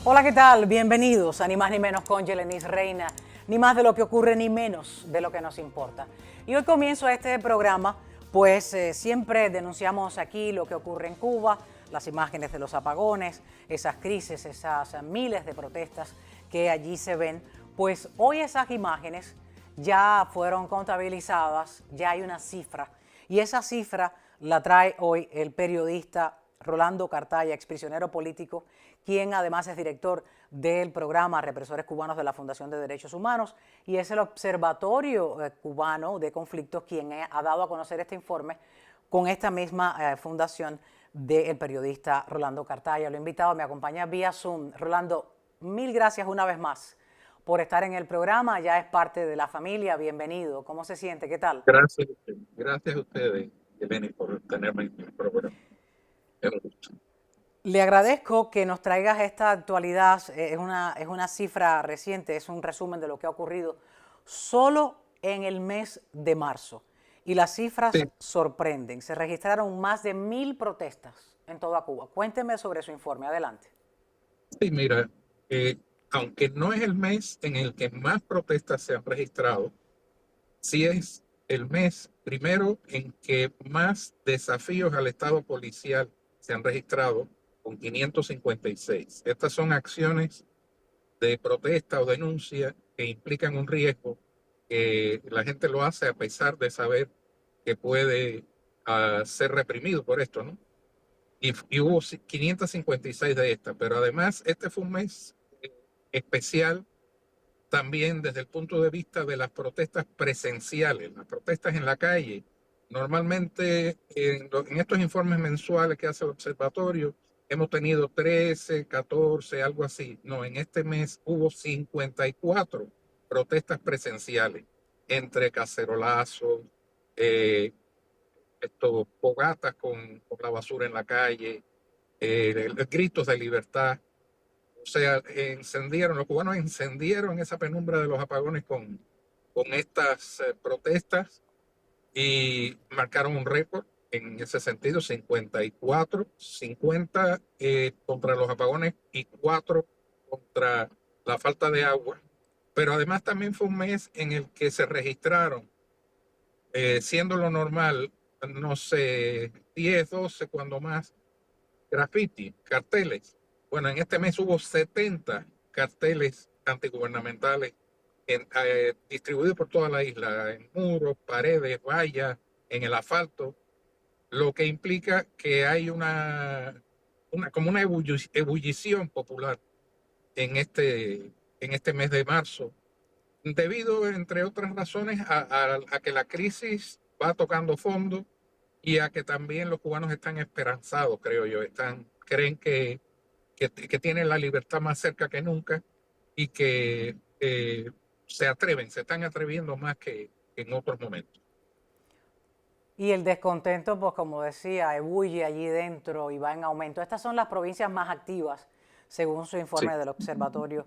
Hola, ¿qué tal? Bienvenidos a Ni Más Ni Menos con Yelenis Reina. Ni más de lo que ocurre, ni menos de lo que nos importa. Y hoy comienzo este programa, pues siempre denunciamos aquí lo que ocurre en Cuba, las imágenes de los apagones, esas crisis, esas miles de protestas que allí se ven. Pues hoy esas imágenes ya fueron contabilizadas, ya hay una cifra. Y esa cifra la trae hoy el periodista Rolando Cartaya, exprisionero político, quien además es director del programa Represores Cubanos de la Fundación de Derechos Humanos y es el Observatorio Cubano de Conflictos quien ha dado a conocer este informe con esta misma fundación del periodista Rolando Cartaya. Lo he invitado, me acompaña vía Zoom. Rolando, mil gracias una vez más por estar en el programa, ya es parte de la familia, bienvenido. ¿Cómo se siente? ¿Qué tal? Gracias a ustedes, Eleni, por tenerme en el programa. Es un gusto. Le agradezco que nos traigas esta actualidad, es una cifra reciente, es un resumen de lo que ha ocurrido solo en el mes de marzo. Y las Sí, cifras sorprenden, se registraron más de 1000 protestas en toda Cuba. Cuénteme sobre su informe, adelante. sí, mira, aunque no es el mes en el que más protestas se han registrado, sí es el mes primero en que más desafíos al Estado policial se han registrado, con 556. Estas son acciones de protesta o denuncia que implican un riesgo, que la gente lo hace a pesar de saber que puede ser reprimido por esto, ¿no? Y hubo 556 de estas, pero además este fue un mes especial también desde el punto de vista de las protestas presenciales, las protestas en la calle. Normalmente en estos informes mensuales que hace el observatorio hemos tenido 13, 14, algo así. No, en este mes hubo 54 protestas presenciales entre cacerolazos, eh, fogatas con la basura en la calle, gritos de libertad. O sea, los cubanos encendieron esa penumbra de los apagones con estas protestas y marcaron un récord en ese sentido: 54, 50 contra los apagones y 4 contra la falta de agua. Pero además también fue un mes en el que se registraron, siendo lo normal, no sé, 10, 12, cuando más, graffiti, carteles. Bueno, en este mes hubo 70 carteles antigubernamentales distribuidos por toda la isla, en muros, paredes, vallas, en el asfalto, lo que implica que hay como una ebullición popular en este mes de marzo, debido, entre otras razones, a que la crisis va tocando fondo y a que también los cubanos están esperanzados, creo yo, creen que tienen la libertad más cerca que nunca y que se están atreviendo más que en otros momentos. Y el descontento, pues como decía, ebulle allí dentro y va en aumento. Estas son las provincias más activas, según su Sí, informe del Observatorio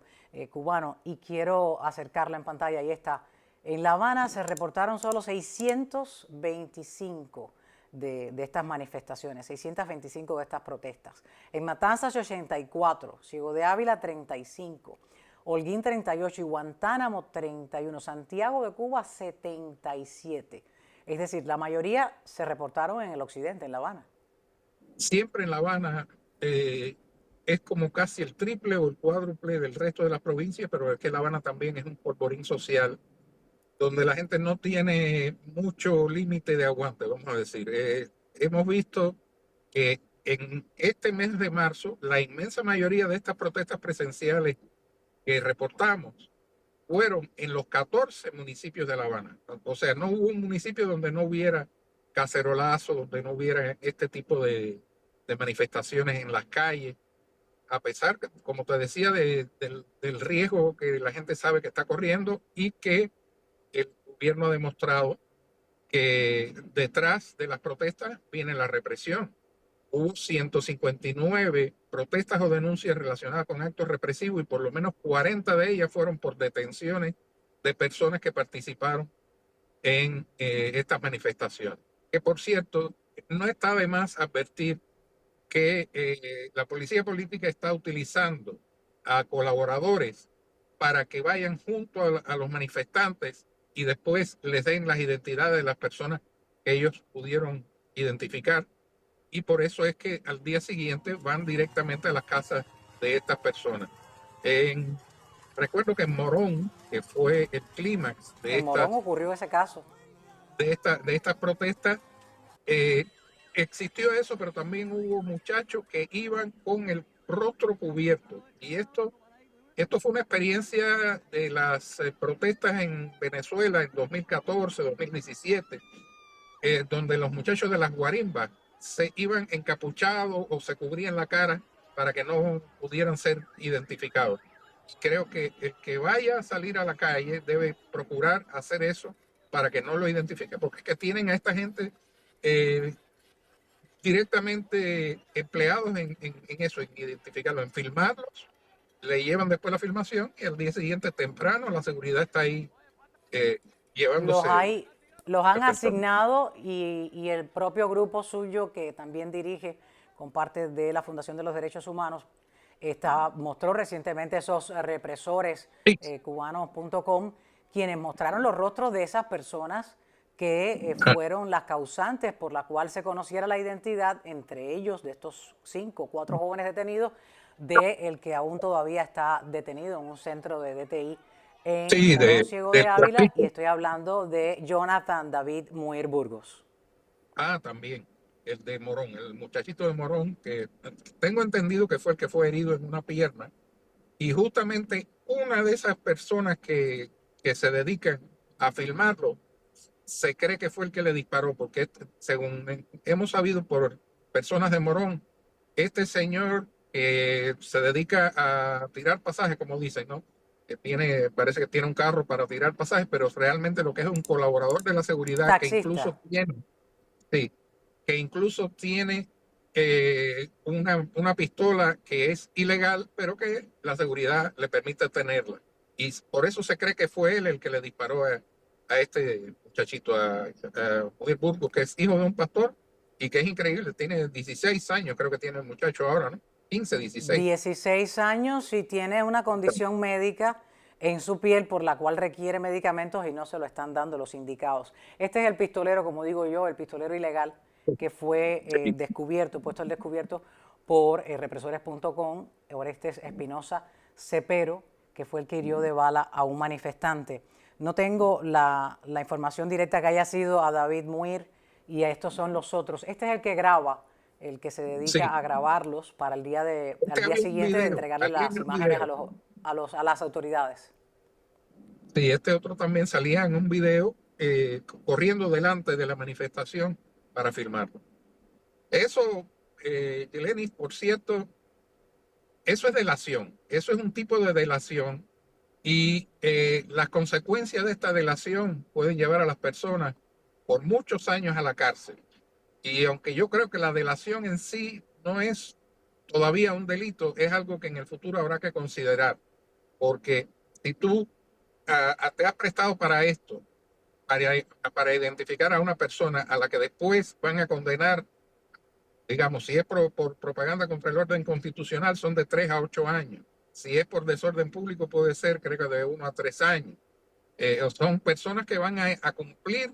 Cubano. Y quiero acercarla en pantalla, ahí está. En La Habana se reportaron solo 625 de estas manifestaciones, 625 de estas protestas. En Matanzas 84, Ciego de Ávila 35, Holguín 38 y Guantánamo 31, Santiago de Cuba 77. Es decir, la mayoría se reportaron en el occidente, en La Habana. siempre en La Habana es como casi el triple o el cuádruple del resto de las provincias, pero es que La Habana también es un polvorín social donde la gente no tiene mucho límite de aguante, vamos a decir. Hemos visto que en este mes de marzo, la inmensa mayoría de estas protestas presenciales que reportamos fueron en los 14 municipios de La Habana. O sea, no hubo un municipio donde no hubiera cacerolazo, donde no hubiera este tipo de manifestaciones en las calles, a pesar, como te decía, del riesgo que la gente sabe que está corriendo y que el gobierno ha demostrado que detrás de las protestas viene la represión. Hubo 159 protestas o denuncias relacionadas con actos represivos y por lo menos 40 de ellas fueron por detenciones de personas que participaron en estas manifestaciones. Que por cierto, no está de más advertir que la policía política está utilizando a colaboradores para que vayan junto a los manifestantes y después les den las identidades de las personas que ellos pudieron identificar. Y por eso es que al día siguiente van directamente a las casas de estas personas. Recuerdo que en Morón, que fue el clímax En Morón ocurrió ese caso. de estas protestas, eh, existió eso, pero también hubo muchachos que iban con el rostro cubierto. Y esto fue una experiencia de las protestas en Venezuela en 2014, 2017, donde los muchachos de las guarimbas se iban encapuchados o se cubrían la cara para que no pudieran ser identificados. Creo que el que vaya a salir a la calle debe procurar hacer eso para que no lo identifique, porque es que tienen a esta gente eh, directamente empleados en eso, en identificarlos, en filmarlos, le llevan después la filmación y al día siguiente temprano la seguridad está ahí Los llevándose hay, los han las personas. asignado y el propio grupo suyo, que también dirige con parte de la Fundación de los Derechos Humanos, mostró recientemente esos represores Sí, cubanos.com, quienes mostraron los rostros de esas personas que fueron las causantes por la cual se conociera la identidad, entre ellos de estos 5 o 4 jóvenes detenidos, de el que aún todavía está detenido en un centro de DTI en sí, Morón Ciego de del Ávila, y tráfico. estoy hablando de Jonathan David Muir Burgos. También el de Morón, el muchachito de Morón, que tengo entendido que fue el que fue herido en una pierna. Y justamente una de esas personas que se dedican a filmarlo, se cree que fue el que le disparó, porque según hemos sabido por personas de Morón, este señor se dedica a tirar pasajes, como dicen, ¿no? Que parece que tiene un carro para tirar pasajes, pero realmente lo que es un colaborador de la seguridad que Taxista. incluso tiene, sí, que incluso tiene una pistola que es ilegal, pero que la seguridad le permite tenerla. Y por eso se cree que fue él el que le disparó a este muchachito, a Will Burgos, que es hijo de un pastor y que es increíble, tiene 16 años, creo que tiene el muchacho ahora, ¿no? 15, 16. 16 años y tiene una condición médica en su piel por la cual requiere medicamentos y no se lo están dando los indicados. Este es el pistolero, como digo yo, el pistolero ilegal que fue descubierto, puesto al descubierto por represores.com, Orestes Espinosa Cepero, que fue el que hirió de bala a un manifestante. No tengo la información directa que haya sido a David Muir y a estos son los otros. Este es el que graba, el que se dedica Sí, a grabarlos para al día había un siguiente de video, entregarle salía las en un imágenes video. a las autoridades. Sí, este otro también salía en un video corriendo delante de la manifestación para filmarlo. Eso, Yelenis, por cierto, eso es delación, eso es un tipo de delación y las consecuencias de esta delación pueden llevar a las personas por muchos años a la cárcel. Y aunque yo creo que la delación en sí no es todavía un delito, es algo que en el futuro habrá que considerar, porque si tú te has prestado para esto, para, para identificar a una persona a la que después van a condenar, digamos, si es por propaganda contra el orden constitucional, son de 3 a 8 años. Si es por desorden público, puede ser, creo que de 1 a 3 años. Son personas que van a cumplir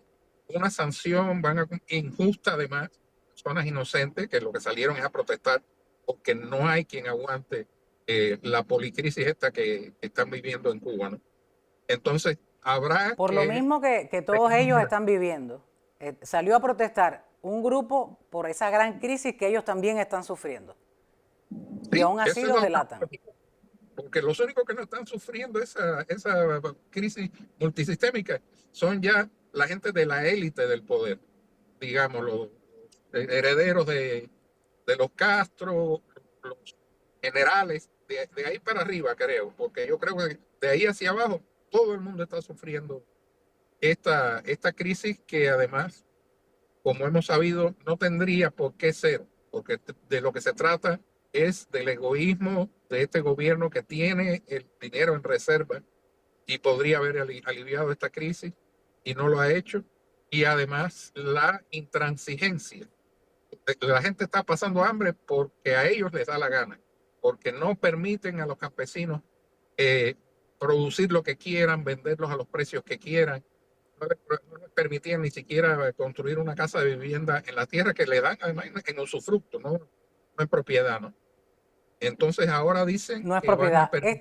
una sanción, injusta además, personas inocentes que lo que salieron es a protestar porque no hay quien aguante la policrisis esta que están viviendo en Cuba, ¿no? Entonces, habrá Por lo que mismo que todos ellos están viviendo. Salió a protestar un grupo por esa gran crisis que ellos también están sufriendo. Y sí, aún así esa es los la otra delatan. parte, porque los únicos que no están sufriendo esa crisis multisistémica son ya la gente de la élite del poder, digamos, los herederos de los Castro, los generales, de ahí para arriba, creo, porque yo creo que de ahí hacia abajo todo el mundo está sufriendo esta crisis que además, como hemos sabido, no tendría por qué ser, porque de lo que se trata es del egoísmo de este gobierno que tiene el dinero en reserva y podría haber aliviado esta crisis y no lo ha hecho. Y además la intransigencia. La gente está pasando hambre porque a ellos les da la gana, porque no permiten a los campesinos eh, producir lo que quieran, venderlos a los precios que quieran. No les permitían ni siquiera construir una casa de vivienda en la tierra que le dan además en usufructo, no en propiedad, ¿no? Entonces ahora dicen No es que van a propiedad. permitir.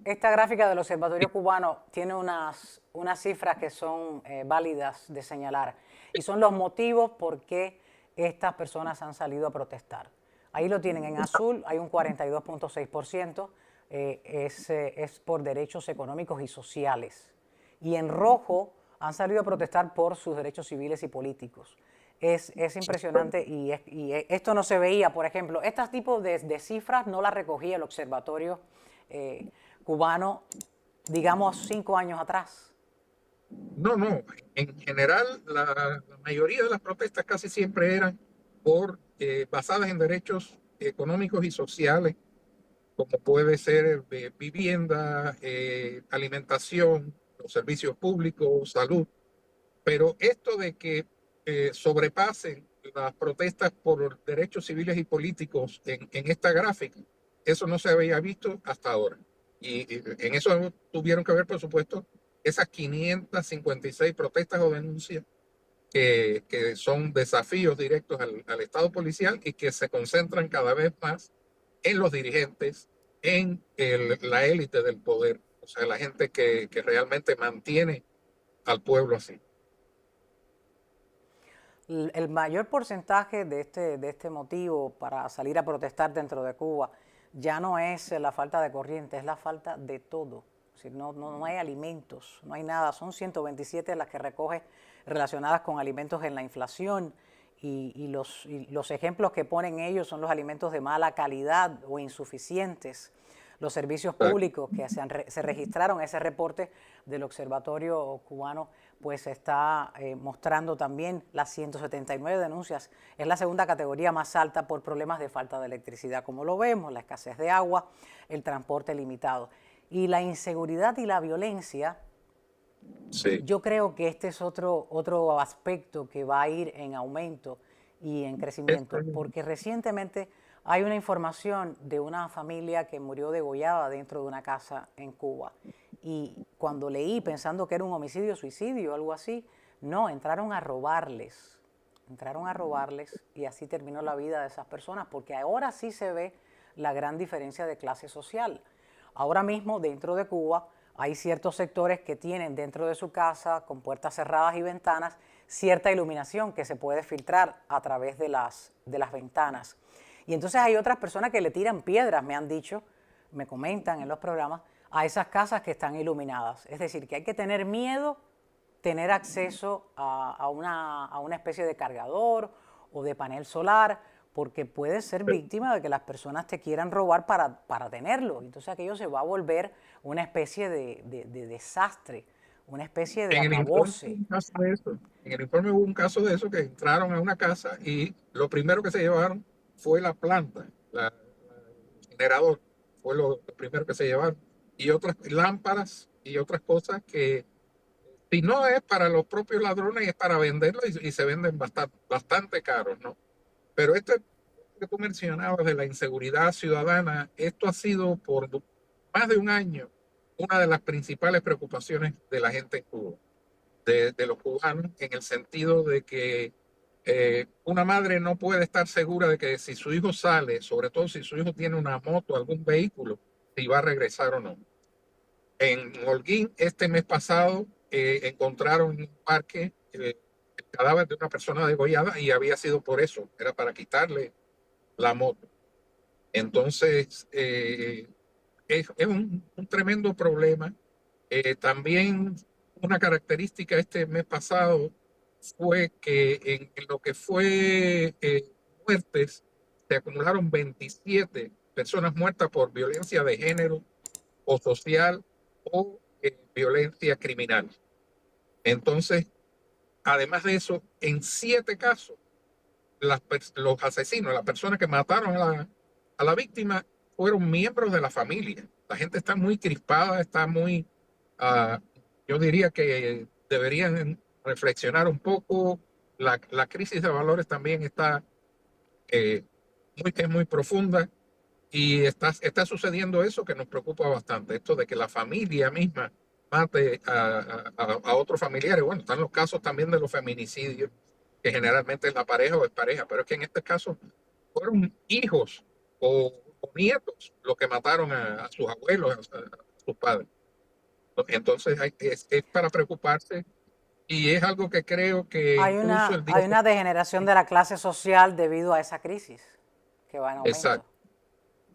Esta gráfica del Observatorio Cubano tiene unas cifras que son válidas de señalar y son los motivos por qué estas personas han salido a protestar. Ahí lo tienen en azul, hay un 42.6%, es por derechos económicos y sociales. Y en rojo han salido a protestar por sus derechos civiles y políticos. Es impresionante esto no se veía, por ejemplo, este tipo de cifras no las recogía el Observatorio Cubano, digamos, 5 años atrás. No, no. En general, la mayoría de las protestas casi siempre eran basadas en derechos económicos y sociales, como puede ser vivienda, alimentación, los servicios públicos, salud. Pero esto de que sobrepasen las protestas por derechos civiles y políticos en esta gráfica, eso no se había visto hasta ahora. Y en eso tuvieron que ver, por supuesto, esas 556 protestas o denuncias que son desafíos directos al Estado policial y que se concentran cada vez más en los dirigentes, en la élite del poder, o sea, la gente que realmente mantiene al pueblo así. El mayor porcentaje de este motivo para salir a protestar dentro de Cuba ya no es la falta de corriente, es la falta de todo. Es decir, no hay alimentos, no hay nada. Son 127 las que recoge relacionadas con alimentos en la inflación y los ejemplos que ponen ellos son los alimentos de mala calidad o insuficientes. Los servicios públicos que se registraron, ese reporte del Observatorio Cubano, pues está mostrando también las 179 denuncias. Es la segunda categoría más alta por problemas de falta de electricidad, como lo vemos, la escasez de agua, el transporte limitado. Y la inseguridad y la violencia, Sí. yo creo que este es otro aspecto que va a ir en aumento y en crecimiento, porque recientemente hay una información de una familia que murió degollada dentro de una casa en Cuba. Y cuando leí, pensando que era un homicidio, suicidio, algo así, no, entraron a robarles y así terminó la vida de esas personas, porque ahora sí se ve la gran diferencia de clase social. Ahora mismo, dentro de Cuba, hay ciertos sectores que tienen dentro de su casa, con puertas cerradas y ventanas, cierta iluminación que se puede filtrar a través de las ventanas. Y entonces hay otras personas que le tiran piedras, me han dicho, me comentan en los programas, a esas casas que están iluminadas. Es decir, que hay que tener miedo, tener acceso a una especie de cargador o de panel solar, porque puedes ser víctima de que las personas te quieran robar para tenerlo. Entonces aquello se va a volver una especie de desastre, una especie de acabose. En el informe hubo un caso de eso, que entraron a una casa y lo primero que se llevaron fue la planta, el generador, fue lo primero que se llevaron, y otras lámparas y otras cosas que, si no es para los propios ladrones, es para venderlo y se venden bastante caros, ¿no? Pero esto que tú mencionabas de la inseguridad ciudadana, esto ha sido por más de un año una de las principales preocupaciones de la gente en Cuba, de los cubanos, en el sentido de que una madre no puede estar segura de que si su hijo sale, sobre todo si su hijo tiene una moto, algún vehículo, si va a regresar o no. En Holguín, este mes pasado, encontraron en un parque el cadáver de una persona degollada y había sido por eso, era para quitarle la moto. Entonces, es un tremendo problema. También una característica este mes pasado fue que en lo que fue muertes, se acumularon 27 personas muertas por violencia de género o social o violencia criminal. Entonces, además de eso, en 7 casos, los asesinos, las personas que mataron a la víctima, fueron miembros de la familia. La gente está muy crispada, está muy, uh, yo diría que deberían reflexionar un poco. La crisis de valores también está es muy profunda. Y está sucediendo eso que nos preocupa bastante, esto de que la familia misma mate a otros familiares. Bueno, están los casos también de los feminicidios, que generalmente es la pareja o es pareja, pero es que en este caso fueron hijos o nietos los que mataron a sus abuelos, a sus padres. Entonces es para preocuparse y es algo que creo que incluso el día... Hay una degeneración de la clase social debido a esa crisis que va en aumento. Exacto.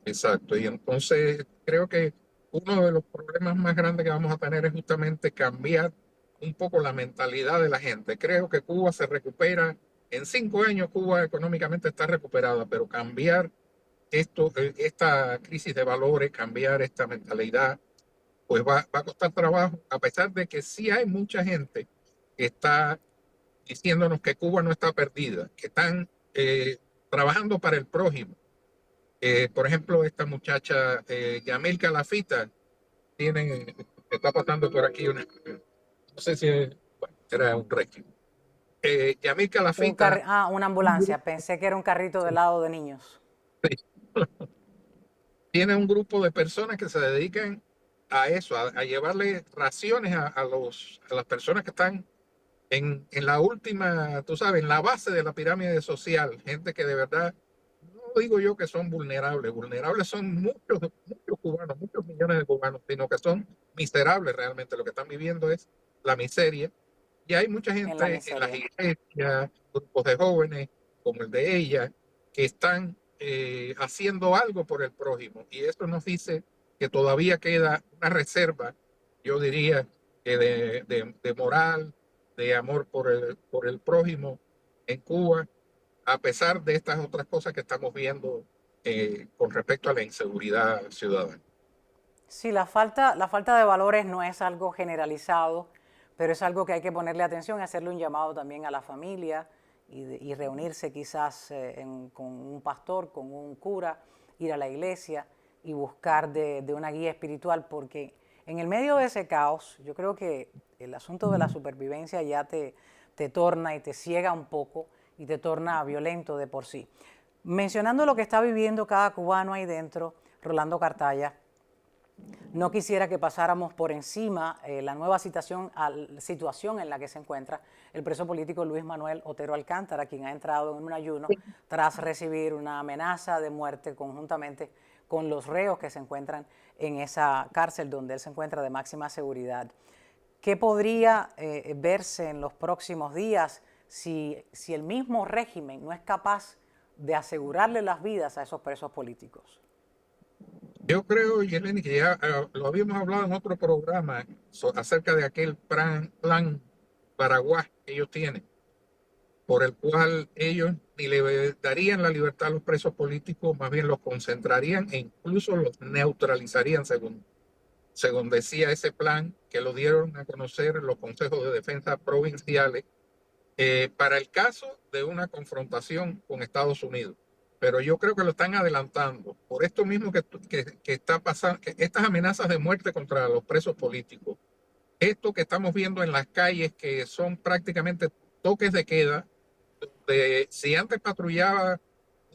Exacto, y entonces creo que uno de los problemas más grandes que vamos a tener es justamente cambiar un poco la mentalidad de la gente. Creo que Cuba se recupera, en 5 años Cuba económicamente está recuperada, pero cambiar esta crisis de valores, cambiar esta mentalidad, pues va a costar trabajo, a pesar de que sí hay mucha gente que está diciéndonos que Cuba no está perdida, que están trabajando para el prójimo. Por ejemplo, esta muchacha, Yamil Calafita, está pasando por aquí no sé si bueno, era un rescue. Yamil Calafita Una ambulancia. Pensé que era un carrito de helado de niños. tiene un grupo de personas que se dedican a eso, a llevarle raciones a las personas que están en la última, tú sabes, en la base de la pirámide social, gente que de verdad, no digo yo que son vulnerables, vulnerables son muchos cubanos, muchos millones de cubanos, sino que son miserables realmente, lo que están viviendo es la miseria. Y hay mucha En la gente en las miseria. iglesias, grupos de jóvenes, como el de ella, que están haciendo algo por el prójimo. Y esto nos dice que todavía queda una reserva, yo diría, que de moral, de amor por el prójimo en Cuba, a pesar de estas otras cosas que estamos viendo con respecto a la inseguridad ciudadana. Sí, la falta de valores no es algo generalizado, pero es algo que hay que ponerle atención y hacerle un llamado también a la familia y reunirse quizás con un pastor, con un cura, ir a la iglesia y buscar de una guía espiritual, porque en el medio de ese caos, yo creo que el asunto de la supervivencia ya te torna y te ciega un poco y te torna violento de por sí. Mencionando lo que está viviendo cada cubano ahí dentro, Rolando Cartaya, no quisiera que pasáramos por encima la nueva situación en la que se encuentra el preso político Luis Manuel Otero Alcántara, quien ha entrado en un ayuno tras recibir una amenaza de muerte conjuntamente con los reos que se encuentran en esa cárcel donde él se encuentra de máxima seguridad. ¿Qué podría verse en los próximos días si el mismo régimen no es capaz de asegurarle las vidas a esos presos políticos? Yo creo, Yeleni, que ya lo habíamos hablado en otro programa acerca de aquel plan Paraguay que ellos tienen, por el cual ellos ni le darían la libertad a los presos políticos, más bien los concentrarían e incluso los neutralizarían, según decía ese plan que lo dieron a conocer los consejos de defensa provinciales para el caso de una confrontación con Estados Unidos. Pero yo creo que lo están adelantando por esto mismo que está pasando, que estas amenazas de muerte contra los presos políticos, esto que estamos viendo en las calles que son prácticamente toques de queda, si antes patrullaba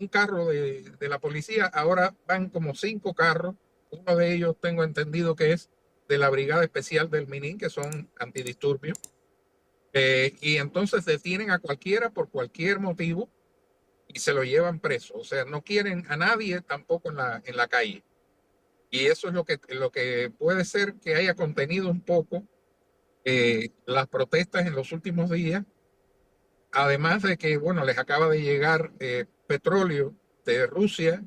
un carro de la policía, ahora van como 5 carros. Uno de ellos tengo entendido que es de la Brigada Especial del Minin, que son antidisturbios. Y entonces detienen a cualquiera por cualquier motivo y se lo llevan preso. O sea, no quieren a nadie tampoco en la calle. Y eso es lo que puede ser que haya contenido un poco las protestas en los últimos días. Además de que, bueno, les acaba de llegar petróleo de Rusia,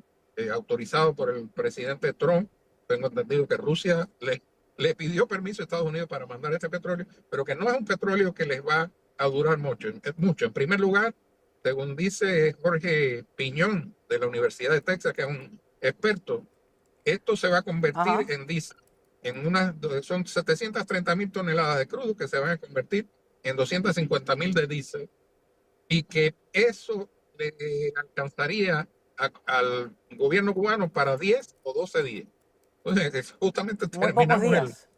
autorizado por el presidente Trump. Tengo entendido que Rusia le pidió permiso a Estados Unidos para mandar este petróleo, pero que no es un petróleo que les va a durar mucho. En primer lugar, según dice Jorge Piñón de la Universidad de Texas, que es un experto, esto se va a convertir en diésel. Son 730.000 toneladas de crudo que se van a convertir en 250.000 de diésel, y que eso le alcanzaría al gobierno cubano para 10 o 12 días. Entonces, justamente Muy pocos días.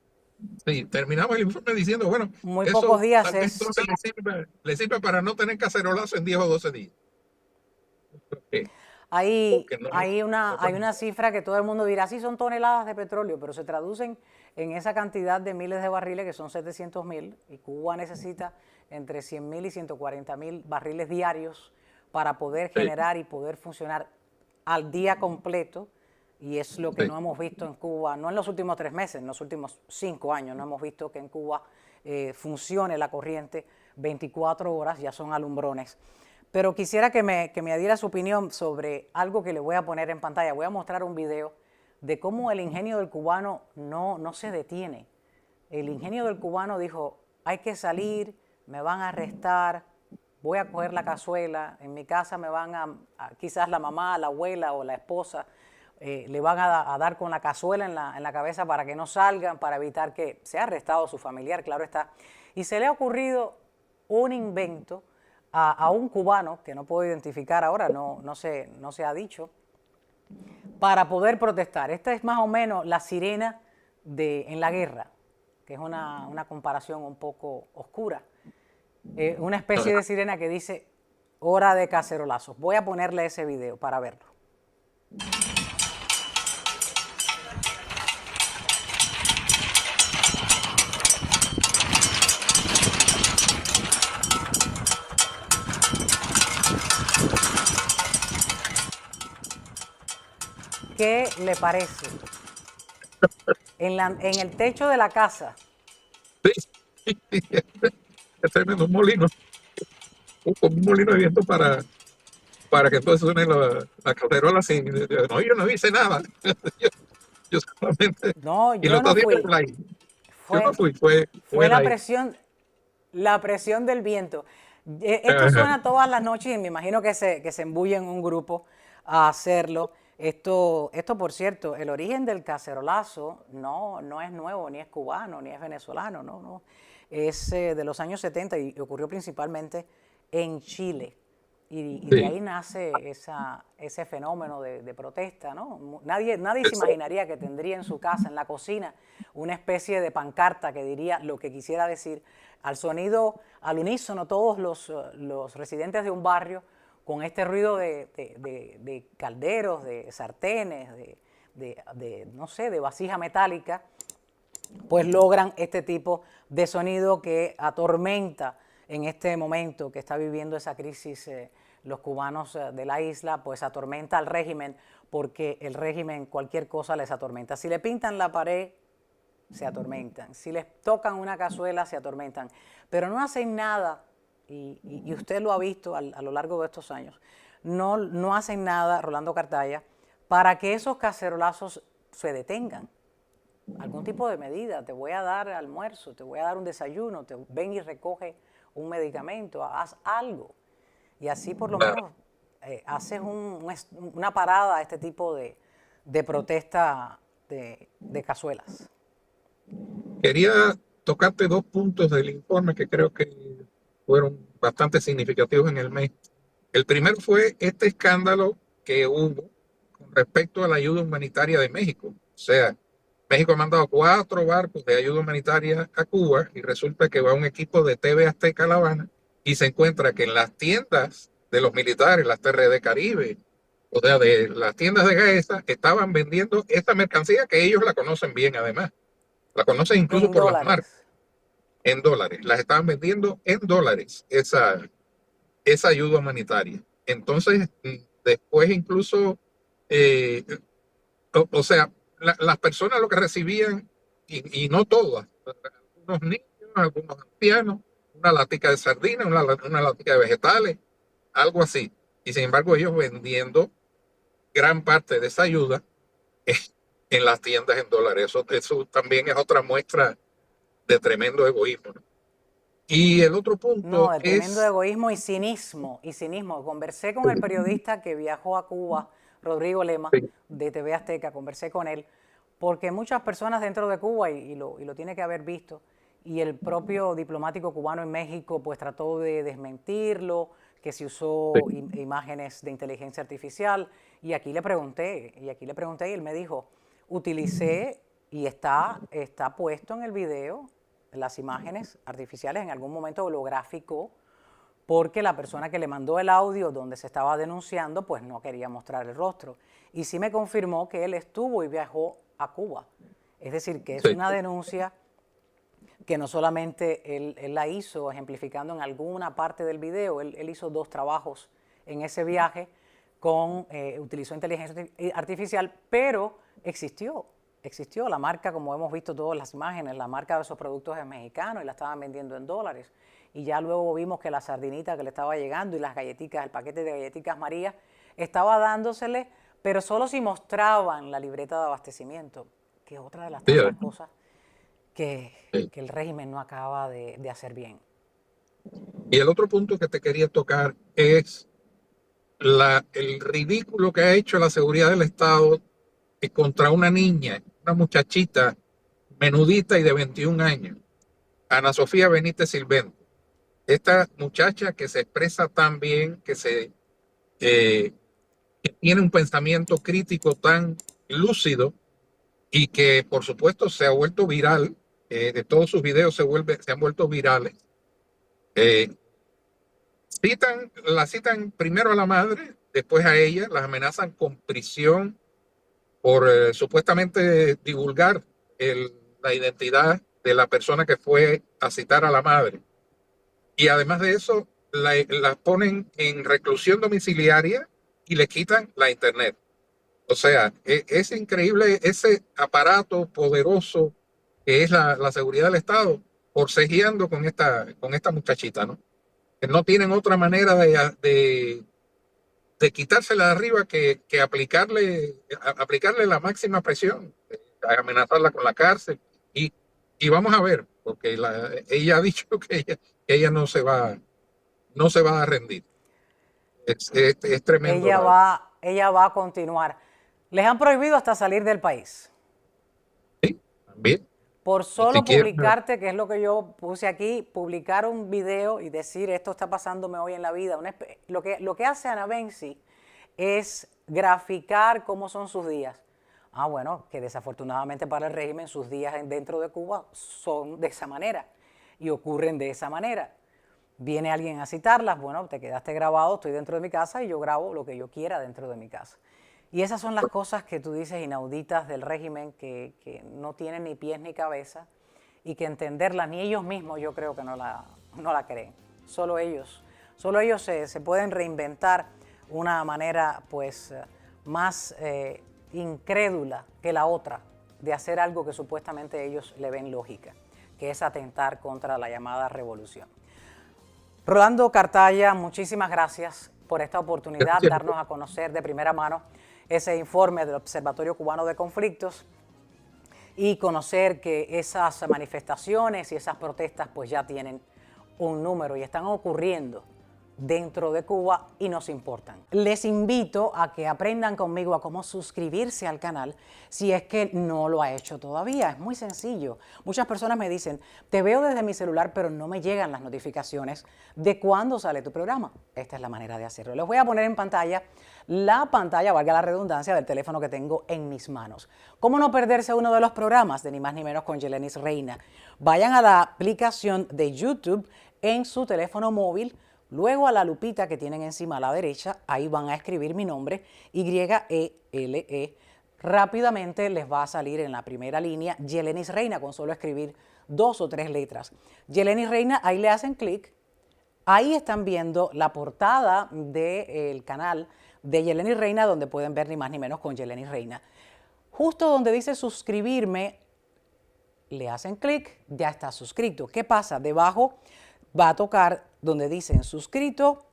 terminamos el informe diciendo, bueno, Muy eso pocos días tal vez entonces le sirve para no tener cacerolazo en 10 o 12 días. Okay. porque no es... Hay una cifra que todo el mundo dirá, sí, son toneladas de petróleo, pero se traducen en esa cantidad de miles de barriles, que son 700.000, y Cuba necesita entre 100.000 y 140.000 barriles diarios para poder Sí, generar y poder funcionar al día completo, y es lo que sí. no hemos visto en Cuba, no en los últimos 3 meses, en los últimos 5 años, no hemos visto que en Cuba funcione la corriente 24 horas, ya son alumbrones. Pero quisiera que me diera su opinión sobre algo que le voy a poner en pantalla. Voy a mostrar un video de cómo el ingenio del cubano no se detiene. El ingenio del cubano dijo, hay que salir, me van a arrestar, voy a coger la cazuela, en mi casa me van quizás la mamá, la abuela o la esposa, le van a dar con la cazuela en la cabeza para que no salgan, para evitar que sea arrestado su familiar, claro está. Y se le ha ocurrido un invento a un cubano, que no puedo identificar ahora, no se ha dicho, para poder protestar. Esta es más o menos la sirena en la guerra, que es una comparación un poco oscura. Una especie de sirena que dice hora de cacerolazos. Voy a ponerle ese video para verlo. ¿Qué le parece? En el techo de la casa. Sí, es tremendo, un molino, un molino de viento para que entonces suene la cacerola así. No, yo no hice nada. Yo, yo solamente, No, y lo yo está no haciendo fui. el aire. Yo no Fue, fui, fue fue el aire. la presión del viento. Esto Ajá. suena todas las noches y me imagino que se embullen un grupo a hacerlo. Esto, por cierto, el origen del cacerolazo no es nuevo, ni es cubano, ni es venezolano, no. Es de los años 70 y ocurrió principalmente en Chile. Y de Sí, ahí nace ese fenómeno de protesta, ¿no? Nadie se exacto. imaginaría que tendría en su casa, en la cocina, una especie de pancarta que diría lo que quisiera decir al sonido, al unísono, todos los residentes de un barrio, con este ruido de calderos, de sartenes, no sé, de vasija metálica, pues logran este tipo de sonido que atormenta en este momento que está viviendo esa crisis los cubanos de la isla, pues atormenta al régimen, porque el régimen cualquier cosa les atormenta. Si le pintan la pared, se atormentan. Si les tocan una cazuela, se atormentan. Pero no hacen nada, y usted lo ha visto a lo largo de estos años, no hacen nada, Rolando Cartaya, para que esos cacerolazos se detengan. Algún tipo de medida, te voy a dar almuerzo, te voy a dar un desayuno, ven y recoge un medicamento, haz algo. Y así por lo Claro. menos haces una parada a este tipo de protesta de cazuelas. Quería tocarte dos puntos del informe que creo que fueron bastante significativos en el mes. El primero fue este escándalo que hubo con respecto a la ayuda humanitaria de México. O sea, México ha mandado 4 barcos de ayuda humanitaria a Cuba y resulta que va un equipo de TV Azteca a La Habana y se encuentra que en las tiendas de los militares, las TRD Caribe, o sea, de las tiendas de Gaesa, estaban vendiendo esta mercancía que ellos la conocen bien además. La conocen incluso En por las marcas, dólares. en dólares. Las estaban vendiendo en dólares, esa ayuda humanitaria. Entonces, después incluso, eh, o sea, las personas lo que recibían, y no todas, algunos niños, algunos ancianos, una latica de sardina, una latica de vegetales, algo así. Y sin embargo, ellos vendiendo gran parte de esa ayuda en las tiendas en dólares. Eso también es otra muestra de tremendo egoísmo, ¿no? Y el otro No, punto de tremendo es, egoísmo y cinismo, y cinismo. Conversé con el periodista que viajó a Cuba, Rodrigo Lema, sí, de TV Azteca, conversé con él, porque muchas personas dentro de Cuba, y lo tiene que haber visto, y el propio diplomático cubano en México, pues trató de desmentirlo, que se usó sí, imágenes de inteligencia artificial, y aquí le pregunté, y él me dijo, utilicé, y está puesto en el video, las imágenes artificiales, en algún momento holográfico, porque la persona que le mandó el audio donde se estaba denunciando, pues no quería mostrar el rostro. Y sí me confirmó que él estuvo y viajó a Cuba. Es decir, que es Sí. una denuncia que no solamente él la hizo ejemplificando en alguna parte del video, él hizo 2 trabajos en ese viaje, utilizó inteligencia artificial, pero existió la marca, como hemos visto todas las imágenes, la marca de esos productos es mexicano y la estaban vendiendo en dólares. Y ya luego vimos que la sardinita que le estaba llegando y las galletitas, el paquete de galletitas María, estaba dándosele, pero solo si mostraban la libreta de abastecimiento, que es otra de las tantas cosas que el régimen no acaba de hacer bien. Y el otro punto que te quería tocar es el ridículo que ha hecho la seguridad del Estado contra una niña, una muchachita menudita y de 21 años, Ana Sofía Benítez Silvente. Esta muchacha que se expresa tan bien, que tiene un pensamiento crítico tan lúcido y que por supuesto se ha vuelto viral, de todos sus videos se han vuelto virales. La citan primero a la madre, después a ella, las amenazan con prisión por supuestamente divulgar la identidad de la persona que fue a citar a la madre. Y además de eso, la ponen en reclusión domiciliaria y le quitan la internet. O sea, es increíble ese aparato poderoso que es la seguridad del Estado, forcejeando con esta muchachita, ¿no? Que no tienen otra manera de quitársela de arriba que aplicarle la máxima presión, amenazarla con la cárcel. Y vamos a ver, porque ella ha dicho que ella no se va a rendir. Es tremendo. Ella va a continuar. Les han prohibido hasta salir del país. Sí, también. Por solo publicarte, que es lo que yo puse aquí, publicar un video y decir esto está pasándome hoy en la vida. Lo que hace Ana Benzi es graficar cómo son sus días. Bueno, que desafortunadamente para el régimen sus días dentro de Cuba son de esa manera y ocurren de esa manera. Viene alguien a citarlas, bueno, te quedaste grabado, estoy dentro de mi casa y yo grabo lo que yo quiera dentro de mi casa. Y esas son las cosas que tú dices inauditas del régimen que no tienen ni pies ni cabeza y que entenderlas ni ellos mismos yo creo que no la creen. Solo ellos se pueden reinventar una manera pues más incrédula que la otra de hacer algo que supuestamente ellos le ven lógica, que es atentar contra la llamada revolución. Rolando Cartaya, muchísimas gracias por esta oportunidad, darnos a conocer de primera mano ese informe del Observatorio Cubano de Conflictos y conocer que esas manifestaciones y esas protestas pues ya tienen un número y están ocurriendo dentro de Cuba y nos importan. Les invito a que aprendan conmigo a cómo suscribirse al canal si es que no lo ha hecho todavía. Es muy sencillo. Muchas personas me dicen, te veo desde mi celular pero no me llegan las notificaciones de cuándo sale tu programa. Esta es la manera de hacerlo. Les voy a poner en pantalla la pantalla, valga la redundancia, del teléfono que tengo en mis manos. ¿Cómo no perderse uno de los programas de Ni Más Ni Menos con Yelenis Reina? Vayan a la aplicación de YouTube en su teléfono móvil. Luego a la lupita que tienen encima a la derecha, ahí van a escribir mi nombre, Y-E-L-E. Rápidamente les va a salir en la primera línea Yelenis Reina, con solo escribir 2 o 3 letras. Yelenis Reina, ahí le hacen clic. Ahí están viendo la portada del canal de Yelenis Reina, donde pueden ver Ni Más Ni Menos con Yelenis Reina. Justo donde dice suscribirme, le hacen clic, ya está suscrito. ¿Qué pasa? Debajo va a tocar donde dicen suscrito,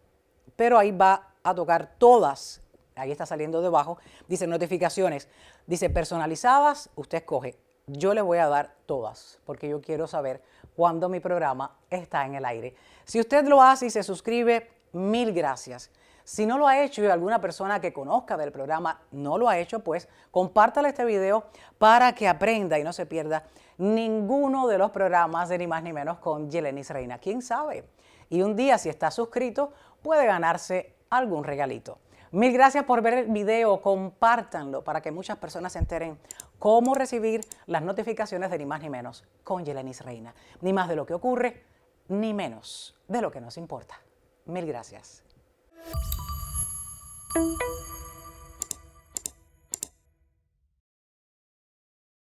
pero ahí va a tocar todas. Ahí está saliendo debajo. Dice notificaciones. Dice personalizadas. Usted escoge. Yo le voy a dar todas porque yo quiero saber cuándo mi programa está en el aire. Si usted lo hace y se suscribe, mil gracias. Si no lo ha hecho y alguna persona que conozca del programa no lo ha hecho, pues compártale este video para que aprenda y no se pierda ninguno de los programas de Ni Más Ni Menos con Yelenis Reina. ¿Quién sabe? Y un día, si está suscrito, puede ganarse algún regalito. Mil gracias por ver el video, compártanlo para que muchas personas se enteren cómo recibir las notificaciones de Ni Más Ni Menos con Yelenis Reina. Ni más de lo que ocurre, ni menos de lo que nos importa. Mil gracias.